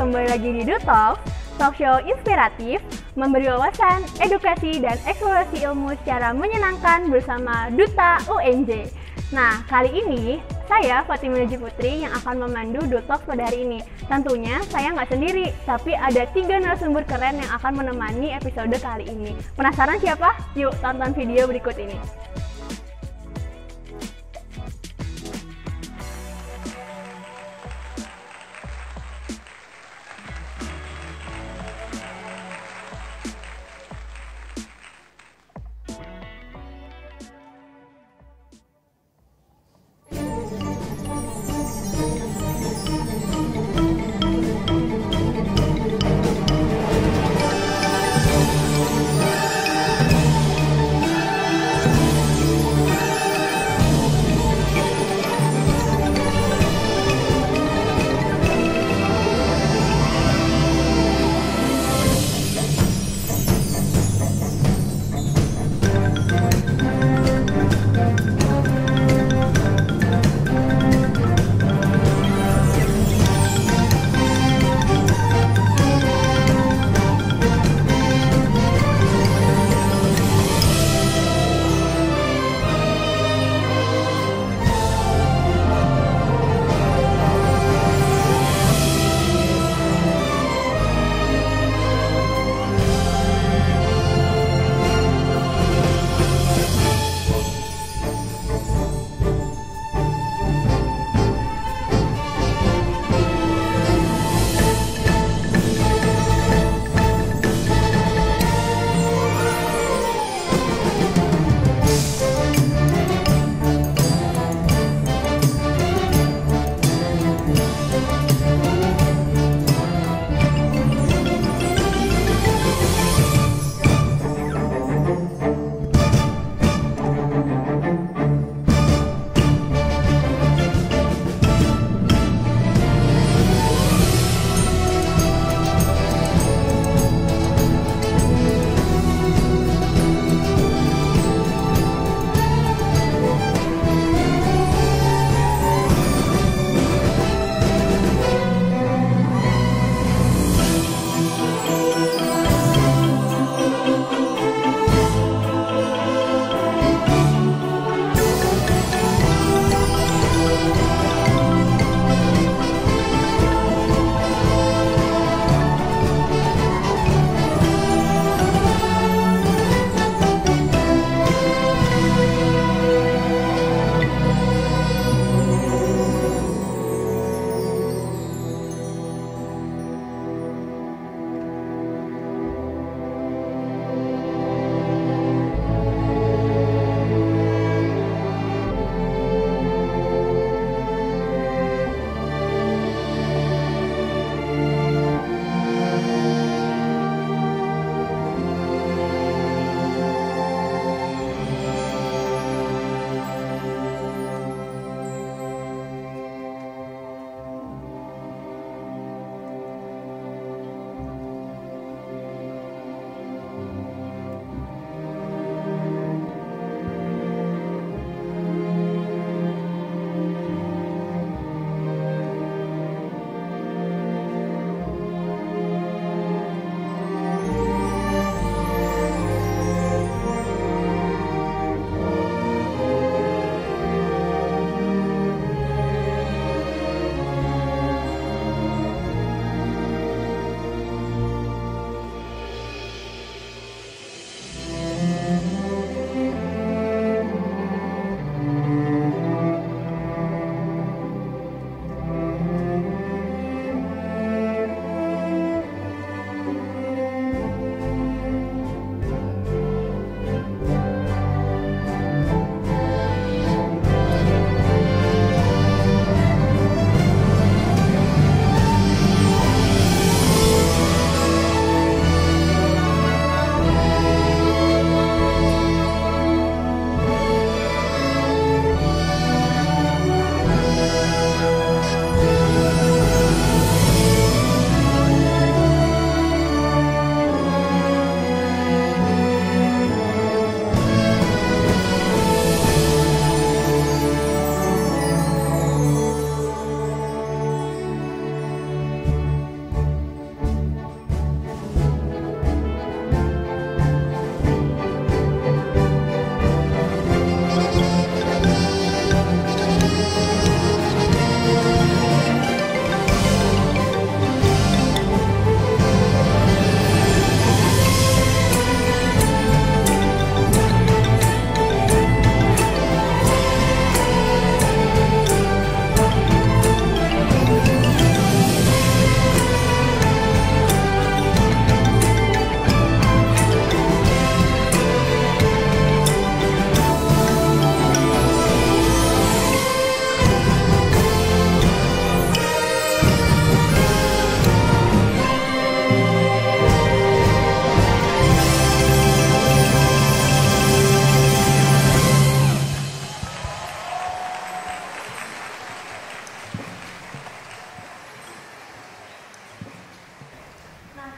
kembali lagi di Dutalk, talk show inspiratif, memberi wawasan, edukasi, dan eksplorasi ilmu secara menyenangkan bersama Duta UNJ. Nah, kali ini saya Fatimah Najib Putri yang akan memandu Dutalk pada hari ini. Tentunya saya nggak sendiri, tapi ada 3 narasumber keren yang akan menemani episode kali ini. Penasaran siapa? Yuk tonton video berikut ini.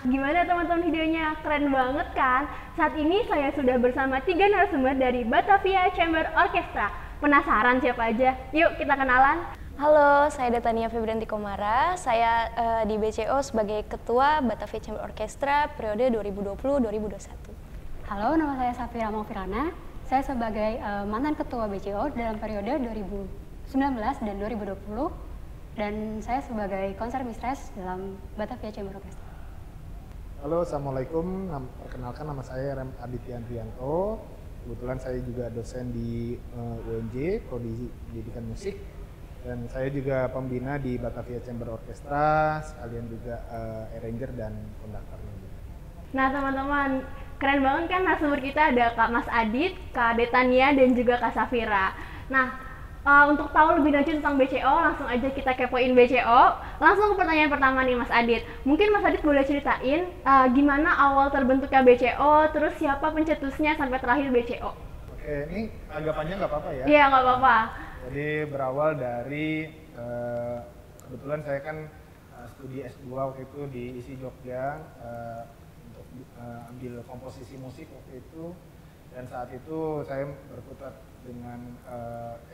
gimana teman-teman videonya? Keren banget kan? Saat ini saya sudah bersama 3 narasumber dari Batavia Chamber Orchestra. Penasaran siapa aja? Yuk kita kenalan. Halo, saya Detania Febrianti Komara. Saya di BCO sebagai Ketua Batavia Chamber Orchestra periode 2020-2021. Halo, nama saya Safira Maufirana. Saya sebagai mantan Ketua BCO dalam periode 2019 dan 2020. Dan saya sebagai konser mistress dalam Batavia Chamber Orchestra. Halo, Assalamualaikum. Perkenalkan, nama saya Rem Aditya Andrianto. Kebetulan saya juga dosen di UNJ, Prodi Pendidikan Musik. Dan saya juga pembina di Batavia Chamber Orchestra, sekalian juga arranger dan konduktornya. Nah teman-teman, keren banget kan narasumber kita ada Kak Mas Adit, Kak Detania, dan juga Kak Safira. Nah, untuk tahu lebih lanjut tentang BCO, langsung aja kita kepoin BCO. Langsung ke pertanyaan pertama nih Mas Adit. Mungkin Mas Adit boleh ceritain gimana awal terbentuknya BCO, terus siapa pencetusnya sampai terakhir BCO? Oke, ini agak panjang nggak apa-apa ya? Iya, nggak apa-apa. Jadi berawal dari, kebetulan saya kan studi S2 waktu itu di ISI Jogja untuk ambil komposisi musik waktu itu. Dan saat itu saya berkutat dengan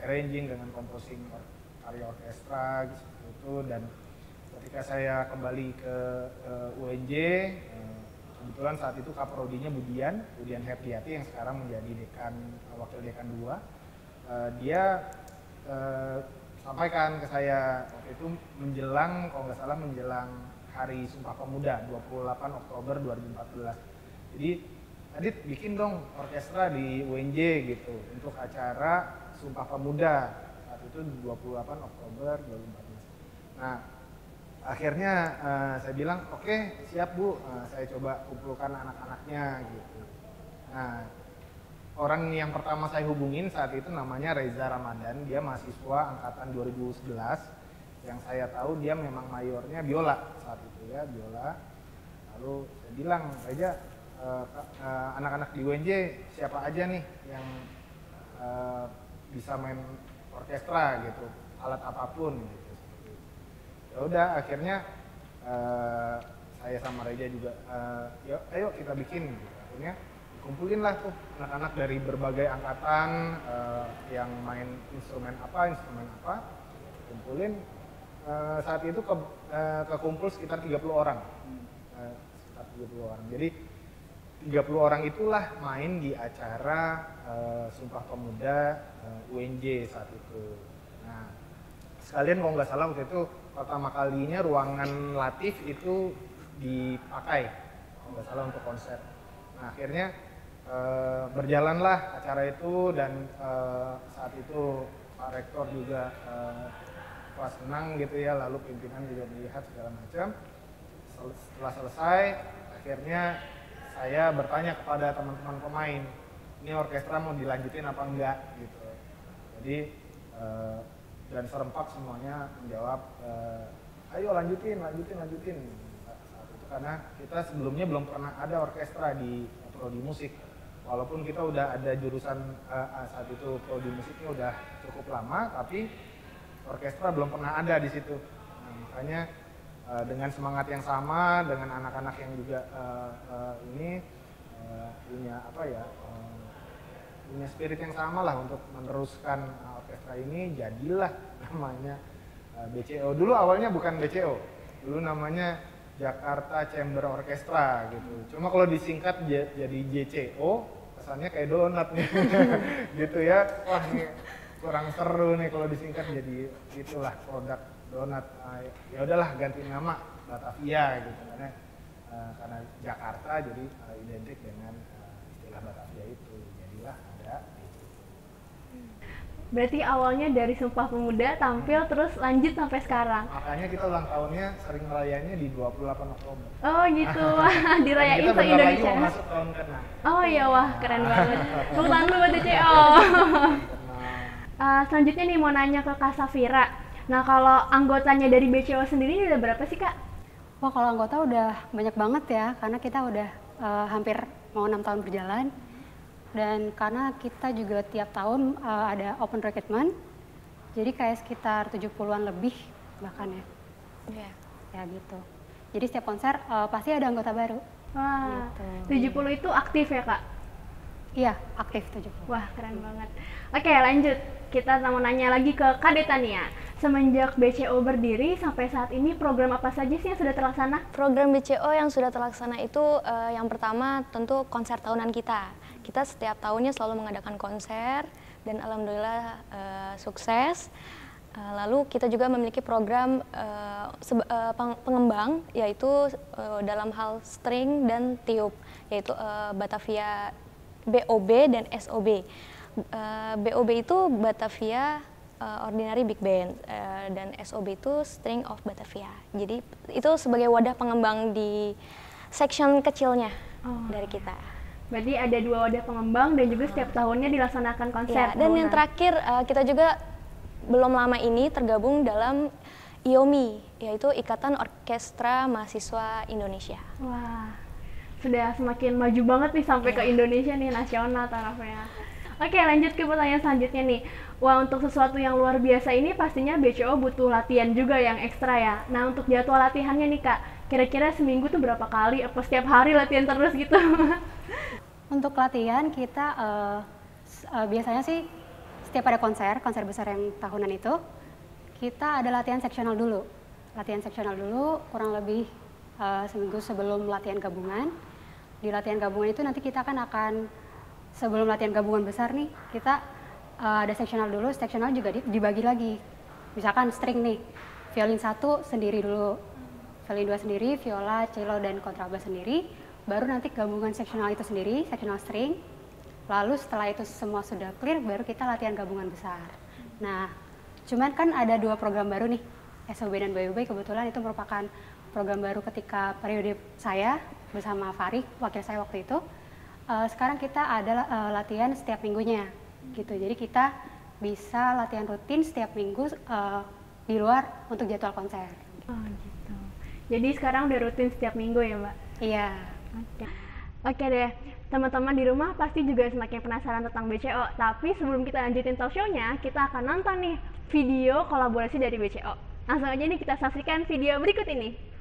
arranging, dengan composing karya orkestra gitu. Dan ketika saya kembali ke UNJ, kebetulan saat itu kaprodinya Budian Herdiati yang sekarang menjadi wakil dekan 2. Dia sampaikan ke saya waktu itu menjelang, kalau nggak salah menjelang Hari Sumpah Pemuda 28 Oktober 2014. Jadi Adit bikin dong orkestra di UNJ gitu untuk acara Sumpah Pemuda saat itu 28 Oktober 2014. Nah akhirnya saya bilang oke, siap Bu, saya coba kumpulkan anak-anaknya gitu. Nah orang yang pertama saya hubungin saat itu namanya Reza Ramadan, dia mahasiswa angkatan 2011. Yang saya tahu dia memang mayornya biola saat itu ya, biola. Lalu saya bilang, Reza, anak-anak di UNJ siapa aja nih yang bisa main orkestra gitu, alat apapun gitu. Ya udah akhirnya saya sama Reza juga yuk ayo kita bikin gitu. Akhirnya kumpulin lah tuh anak-anak dari berbagai angkatan yang main instrumen apa, kumpulin. Saat itu kekumpul sekitar 30 orang. Sekitar 30 orang. Jadi 30 orang itulah main di acara Sumpah Pemuda UNJ saat itu. Nah, sekalian kalau nggak salah waktu itu pertama kalinya ruangan Latif itu dipakai, kalau nggak salah untuk konser. Nah, akhirnya berjalanlah acara itu dan saat itu Pak Rektor juga pas senang gitu ya, lalu pimpinan juga melihat segala macam. Setelah selesai, akhirnya saya bertanya kepada teman-teman pemain, ini orkestra mau dilanjutin apa enggak gitu. Jadi dan serempak semuanya menjawab, ayo lanjutin. Saat itu karena kita sebelumnya belum pernah ada orkestra di prodi musik, walaupun kita udah ada jurusan saat itu prodi musiknya udah cukup lama, tapi orkestra belum pernah ada di situ. Nah, makanya dengan semangat yang sama, dengan anak-anak yang juga punya punya spirit yang sama lah untuk meneruskan orkestra ini, jadilah namanya BCO. Dulu awalnya bukan BCO, dulu namanya Jakarta Chamber Orchestra gitu. Cuma kalau disingkat jadi JCO, kesannya kayak donat nih gitu ya. Wah ini kurang seru nih kalau disingkat jadi itulah produk donat. Ya udahlah ganti nama Batavia gitu karena Jakarta jadi identik dengan istilah Batavia itu, jadilah ada. Berarti awalnya dari Sumpah Pemuda tampil terus lanjut sampai sekarang. Makanya kita ulang tahunnya sering merayaannya di 28 Oktober. Oh gitu, dirayain Kita bentar lagi se-Indonesia. mau masuk tahun ke-6. Oh iya, wah keren banget. Tepuk tangan dulu buat DCO. Selanjutnya nih mau nanya ke Kak Safira. Nah kalau anggotanya dari BCO sendiri ini udah berapa sih Kak? Wah, kalau anggota udah banyak banget ya, karena kita udah hampir mau 6 tahun berjalan. Dan karena kita juga tiap tahun ada open recruitment, jadi kayak sekitar 70-an lebih bahkan ya. Iya. Ya gitu. Jadi setiap konser pasti ada anggota baru. Wah, Gitu. 70 itu aktif ya Kak? Iya, aktif 70. Wah, keren banget. Oke, lanjut. Kita mau nanya lagi ke Kak Detania. Semenjak BCO berdiri sampai saat ini program apa saja sih yang sudah terlaksana? Program BCO yang sudah terlaksana itu yang pertama tentu konser tahunan kita. Kita setiap tahunnya selalu mengadakan konser dan alhamdulillah sukses. Lalu kita juga memiliki program pengembang yaitu dalam hal string dan tiup, yaitu Batavia BOB dan SOB. BOB itu Batavia Ordinary Big Band dan SOB itu String of Batavia. Jadi itu sebagai wadah pengembang di section kecilnya dari kita. Berarti ada 2 wadah pengembang dan juga setiap tahunnya dilaksanakan konser. Ya, dan yang terakhir kita juga belum lama ini tergabung dalam IOMI, yaitu Ikatan Orkestra Mahasiswa Indonesia. Wah, sudah semakin maju banget nih sampai ke Indonesia nih, nasional tarafnya. Oke, lanjut ke pertanyaan selanjutnya nih. Wah, untuk sesuatu yang luar biasa ini pastinya BCO butuh latihan juga yang ekstra ya. Nah, untuk jadwal latihannya nih Kak, kira-kira seminggu tuh berapa kali? Apa setiap hari latihan terus gitu? Untuk latihan kita biasanya sih setiap ada konser besar yang tahunan itu, kita ada latihan seksional dulu. Latihan seksional dulu kurang lebih seminggu sebelum latihan gabungan. Di latihan gabungan itu nanti kita akan sebelum latihan gabungan besar nih, kita ada seksional dulu, seksional juga dibagi lagi. Misalkan string nih, violin 1 sendiri dulu, violin 2 sendiri, viola, cello, dan kontrabas sendiri, baru nanti gabungan seksional itu sendiri, seksional string. Lalu setelah itu semua sudah clear, baru kita latihan gabungan besar. Nah, cuman kan ada 2 program baru nih, SOB dan BOB. Kebetulan itu merupakan program baru ketika periode saya bersama Farid, wakil saya waktu itu. Sekarang kita ada latihan setiap minggunya, gitu. Jadi kita bisa latihan rutin setiap minggu di luar untuk jadwal konser. Oh gitu. Jadi sekarang udah rutin setiap minggu ya Mbak? Iya. Oke deh, teman-teman di rumah pasti juga semakin penasaran tentang BCO. Tapi sebelum kita lanjutin talk show-nya, kita akan nonton nih video kolaborasi dari BCO. Langsung aja nih kita saksikan video berikut ini.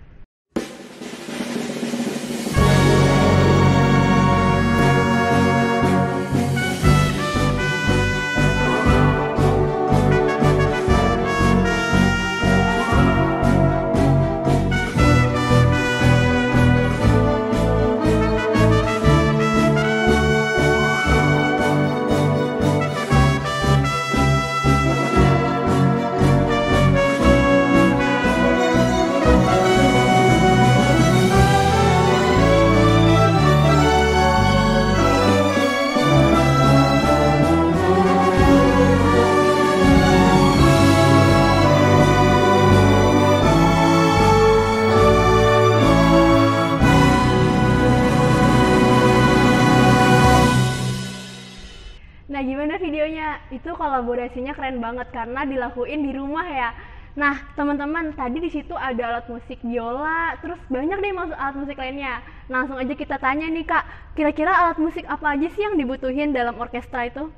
Nah, gimana videonya? Itu kolaborasinya keren banget karena dilakuin di rumah ya. Nah, teman-teman, tadi di situ ada alat musik biola, terus banyak deh alat musik lainnya. Langsung aja kita tanya nih Kak, kira-kira alat musik apa aja sih yang dibutuhin dalam orkestra itu?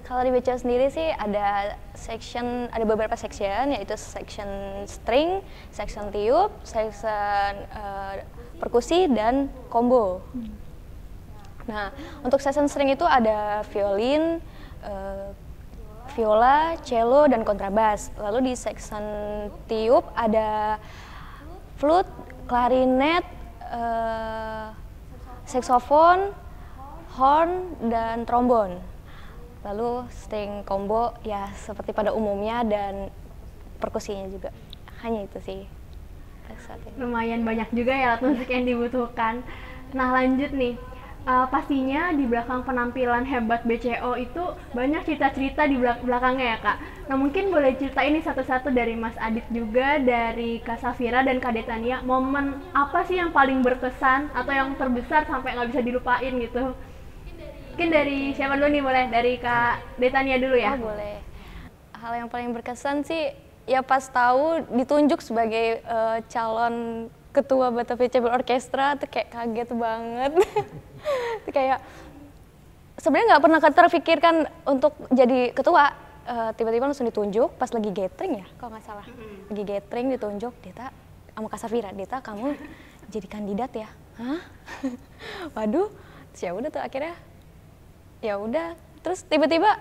Kalau di BCO sendiri sih ada beberapa section, yaitu section string, section tiup, section perkusi, dan combo. Nah, untuk section string itu ada violin, viola, cello, dan kontrabas. Lalu di section tiup ada flute, klarinet, saxophone, horn, dan trombon. Lalu string combo ya seperti pada umumnya, dan perkusinya juga. Hanya itu sih. Lumayan banyak juga ya alat musik yang dibutuhkan. Nah, lanjut nih. Pastinya di belakang penampilan hebat BCO itu banyak cerita-cerita di belakangnya ya Kak. Nah, mungkin boleh cerita ini satu-satu dari Mas Adit juga, dari Kak Safira dan Kak Detania. Momen apa sih yang paling berkesan atau yang terbesar sampai nggak bisa dilupain gitu? Mungkin dari siapa dulu nih, boleh? Dari Kak Detania dulu ya? Oh, boleh. Hal yang paling berkesan sih ya pas tahu ditunjuk sebagai calon ketua Batavia Chamber Orchestra, tuh kayak kaget banget. Itu kayak sebenarnya nggak pernah terpikirkan untuk jadi ketua, tiba-tiba langsung ditunjuk pas lagi gathering ya, kalau nggak salah. Lagi gathering ditunjuk, Deta sama Kak Safira, Dita kamu jadi kandidat ya? Hah? Waduh, terus ya udah tuh akhirnya ya udah, terus tiba-tiba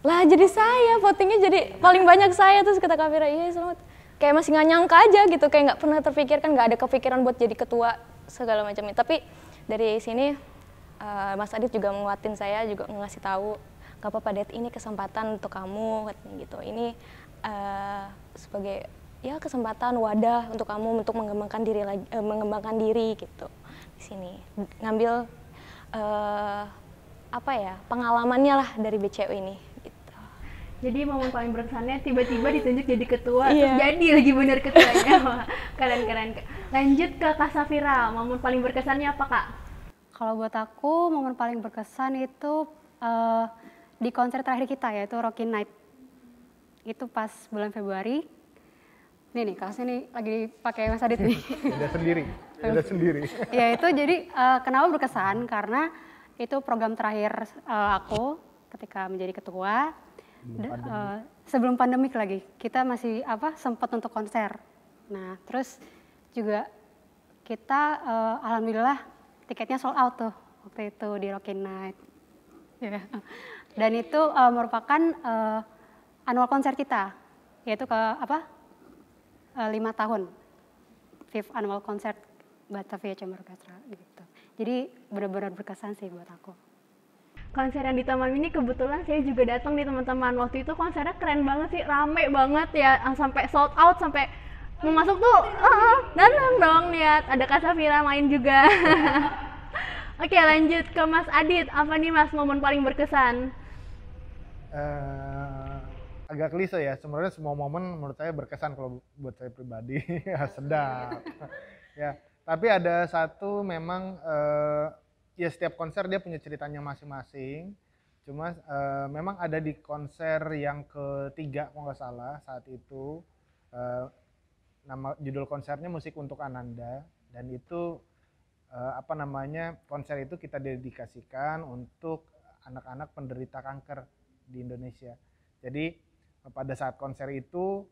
lah jadi saya, votingnya jadi paling banyak saya. Terus kata Kak Safira, iya selamat. Kayak masih nggak nyangka aja gitu, kayak nggak pernah terpikirkan, nggak ada kepikiran buat jadi ketua segala macamnya. Tapi dari sini Mas Adit juga menguatin saya, juga ngasih tahu, nggak apa-apa Det, ini kesempatan untuk kamu gitu. Ini sebagai ya kesempatan wadah untuk kamu untuk mengembangkan diri lagi, mengembangkan diri gitu di sini, ngambil apa ya pengalamannya lah dari BCO ini gitu. Jadi momen paling berkesannya tiba-tiba ditunjuk jadi ketua, terus jadi lagi bener ketuanya. Wah, keren. Lanjut ke Kak Safira, momen paling berkesannya apa Kak? Kalau buat aku momen paling berkesan itu di konser terakhir kita, yaitu Rockin Night. Itu pas bulan Februari. Nih kaosnya nih lagi dipakai Mas Adit nih. Udah sendiri. Ya itu jadi kenapa berkesan karena itu program terakhir aku ketika menjadi ketua. Sebelum pandemik lagi, kita masih sempat untuk konser. Nah terus juga kita alhamdulillah tiketnya sold out tuh waktu itu di Rockin Night. Yeah. Dan itu merupakan annual konser kita, yaitu 5 tahun, 5th annual concert Batavia Chamber Orchestra gitu. Jadi benar-benar berkesan sih buat aku. Konser yang di Taman Mini kebetulan saya juga datang nih teman-teman. Waktu itu konsernya keren banget sih, rame banget ya, sampai sold out, sampai mau masuk tuh datang dong lihat ada Kak Safira main juga. Oke lanjut ke Mas Adit, apa nih Mas momen paling berkesan? Agak klise ya, sebenarnya semua momen menurut saya berkesan kalau buat saya pribadi. Ya sedap. Ya, tapi ada satu memang ya setiap konser dia punya ceritanya masing-masing. Cuma memang ada di konser yang ketiga kalau nggak salah saat itu, nama judul konsernya Musik untuk Ananda, dan itu konser itu kita dedikasikan untuk anak-anak penderita kanker di Indonesia. Jadi pada saat konser itu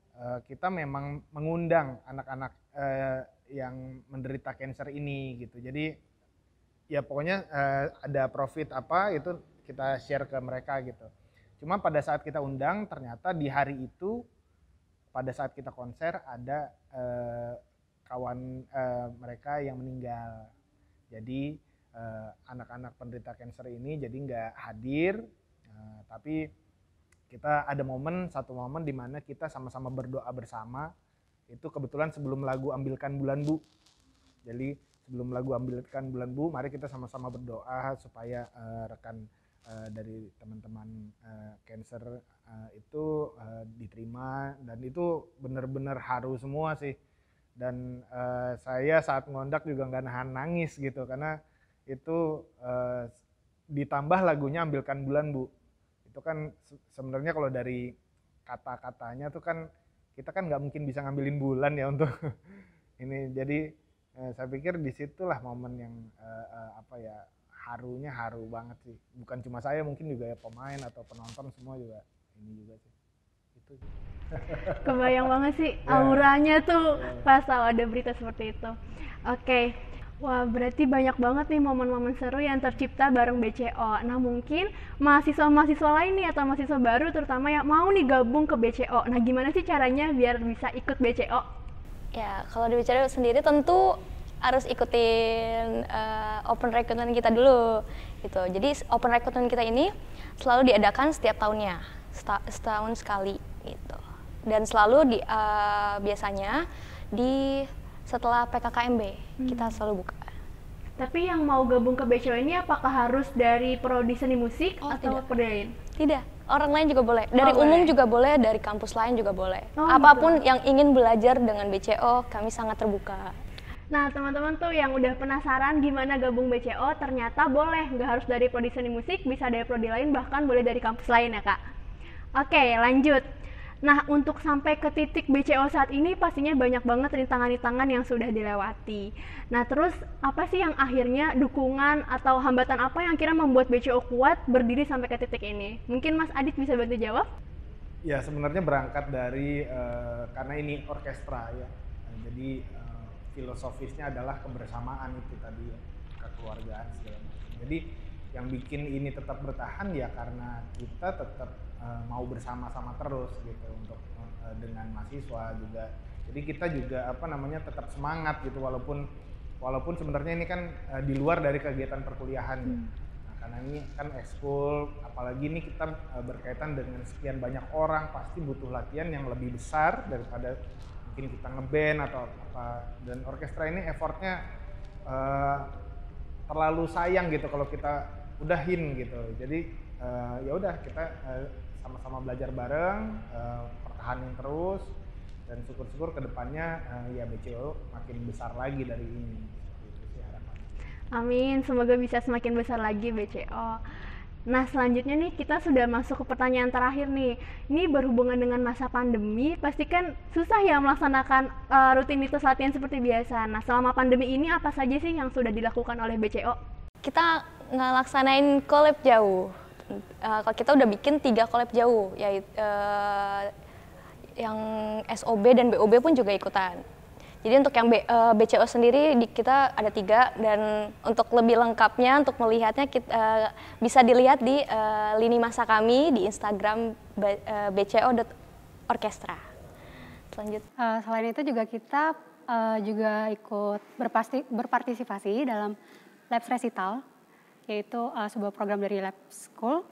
kita memang mengundang anak-anak yang menderita kanker ini gitu. Jadi ya pokoknya ada profit apa itu kita share ke mereka gitu. Cuma pada saat kita undang ternyata di hari itu pada saat kita konser ada kawan mereka yang meninggal. Jadi anak-anak penderita kanker ini jadi nggak hadir, tapi kita ada satu momen di mana kita sama-sama berdoa bersama. Itu kebetulan sebelum lagu Ambilkan Bulan Bu. Jadi sebelum lagu Ambilkan Bulan Bu, mari kita sama-sama berdoa supaya rekan dari teman-teman cancer itu diterima, dan itu benar-benar haru semua sih. Dan saya saat ngondak juga nggak nahan nangis gitu, karena itu ditambah lagunya Ambilkan Bulan Bu. Itu kan sebenarnya kalau dari kata-katanya tuh kan kita kan nggak mungkin bisa ngambilin bulan ya untuk ini. Jadi saya pikir disitulah momen yang harunya haru banget sih. Bukan cuma saya, mungkin juga ya pemain atau penonton semua juga ini juga sih. Itu. Kebayang banget sih auranya tuh pas ada berita seperti itu. Oke. Wah, berarti banyak banget nih momen-momen seru yang tercipta bareng BCO. Nah, mungkin mahasiswa-mahasiswa lain nih atau mahasiswa baru terutama yang mau nih gabung ke BCO. Nah, gimana sih caranya biar bisa ikut BCO? Ya, kalau di BCO sendiri tentu harus ikutin open recruitment kita dulu gitu. Jadi open recruitment kita ini selalu diadakan setiap tahunnya, setahun sekali gitu. Dan selalu biasanya setelah PKKMB kita selalu buka. Tapi yang mau gabung ke BCO ini apakah harus dari prodi seni musik atau prodi lain? Tidak, orang lain juga boleh. Dari umum juga boleh, dari kampus lain juga boleh. gitu. Apapun yang ingin belajar dengan BCO, kami sangat terbuka. Nah, teman-teman tuh yang udah penasaran gimana gabung BCO, ternyata boleh. Nggak harus dari prodi seni musik, bisa dari prodi lain, bahkan boleh dari kampus lain ya, Kak. Oke, lanjut. Nah, untuk sampai ke titik BCO saat ini pastinya banyak banget rintangan-rintangan yang sudah dilewati. Nah, terus apa sih yang akhirnya dukungan atau hambatan apa yang kira membuat BCO kuat berdiri sampai ke titik ini? Mungkin Mas Adit bisa bantu jawab? Ya, sebenarnya berangkat dari karena ini orkestra ya. Jadi filosofisnya adalah kebersamaan itu tadi ya, kekeluargaan segala macam. Jadi yang bikin ini tetap bertahan ya karena kita tetap mau bersama-sama terus gitu untuk dengan mahasiswa juga. Jadi kita juga tetap semangat gitu walaupun sebenarnya ini kan di luar dari kegiatan perkuliahan ya. Nah, karena ini kan ekskul, apalagi ini kita berkaitan dengan sekian banyak orang, pasti butuh latihan yang lebih besar daripada mungkin kita ngeband atau apa. Dan orkestra ini effortnya terlalu sayang gitu kalau kita udahin gitu. Jadi ya udah kita sama-sama belajar bareng, pertahanin terus, dan syukur-syukur kedepannya ya BCO makin besar lagi dari ini. Itu sih harapannya. Amin, semoga bisa semakin besar lagi BCO. Nah, selanjutnya nih kita sudah masuk ke pertanyaan terakhir nih. Ini berhubungan dengan masa pandemi, pasti kan susah ya melaksanakan rutinitas latihan seperti biasa. Nah, selama pandemi ini apa saja sih yang sudah dilakukan oleh BCO? Kita ngelaksanain collab jauh. Kalau kita udah bikin 3 collab jauh, yaitu yang SOB dan BOB pun juga ikutan. Jadi untuk yang BCO sendiri kita ada 3, dan untuk lebih lengkapnya, untuk melihatnya bisa dilihat di lini masa kami di Instagram bco.orkestra. Selain itu juga kita juga ikut berpartisipasi dalam Labs Recital, yaitu sebuah program dari Lab School.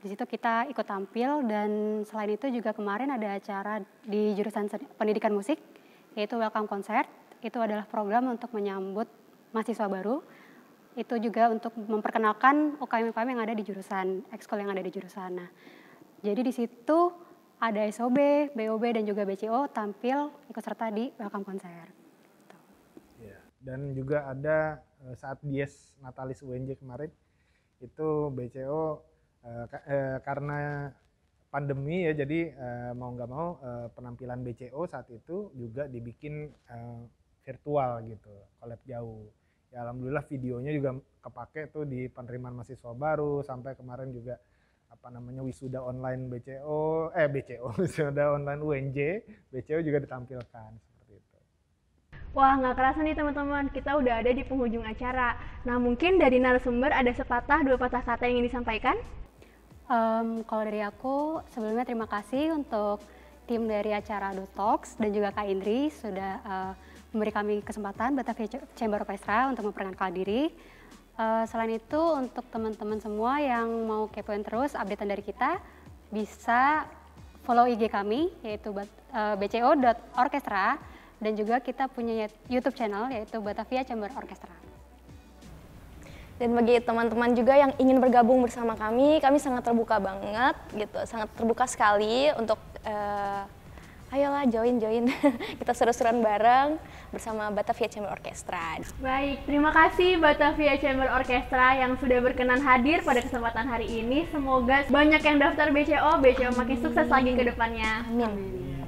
Di situ kita ikut tampil, dan selain itu juga kemarin ada acara di jurusan pendidikan musik, yaitu Welcome Concert. Itu adalah program untuk menyambut mahasiswa baru. Itu juga untuk memperkenalkan UKM-UKM yang ada di jurusan, ekskul yang ada di jurusan. Nah, jadi di situ ada SOB, BOB, dan juga BCO tampil ikut serta di Welcome Concert. Ya, dan juga ada saat Dies Natalis UNJ kemarin, itu BCO karena pandemi ya, jadi mau nggak mau penampilan BCO saat itu juga dibikin virtual gitu, collab jauh. Ya alhamdulillah videonya juga kepake tuh di penerimaan mahasiswa baru, sampai kemarin juga wisuda online wisuda online UNJ, BCO juga ditampilkan seperti itu. Wah, nggak kerasa nih teman-teman, kita udah ada di penghujung acara. Nah, mungkin dari narasumber ada sepatah 2 patah kata yang ingin disampaikan? Kalau dari aku, sebelumnya terima kasih untuk tim dari acara Do Talks dan juga Kak Indri sudah memberi kami kesempatan Batavia Chamber Orchestra untuk memperkenalkan diri. Selain itu, untuk teman-teman semua yang mau kepoin terus updatean dari kita, bisa follow IG kami, yaitu bco.orkestra, dan juga kita punya YouTube channel, yaitu Batavia Chamber Orchestra. Dan bagi teman-teman juga yang ingin bergabung bersama kami sangat terbuka banget gitu, sangat terbuka sekali untuk ayolah join kita seru-seruan bareng bersama Batavia Chamber Orchestra. Baik, terima kasih Batavia Chamber Orchestra yang sudah berkenan hadir pada kesempatan hari ini. Semoga banyak yang daftar BCO makin sukses lagi ke depannya. Amin.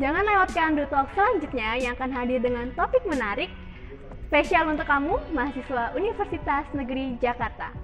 Jangan lewatkan Do Talk selanjutnya yang akan hadir dengan topik menarik spesial untuk kamu, mahasiswa Universitas Negeri Jakarta.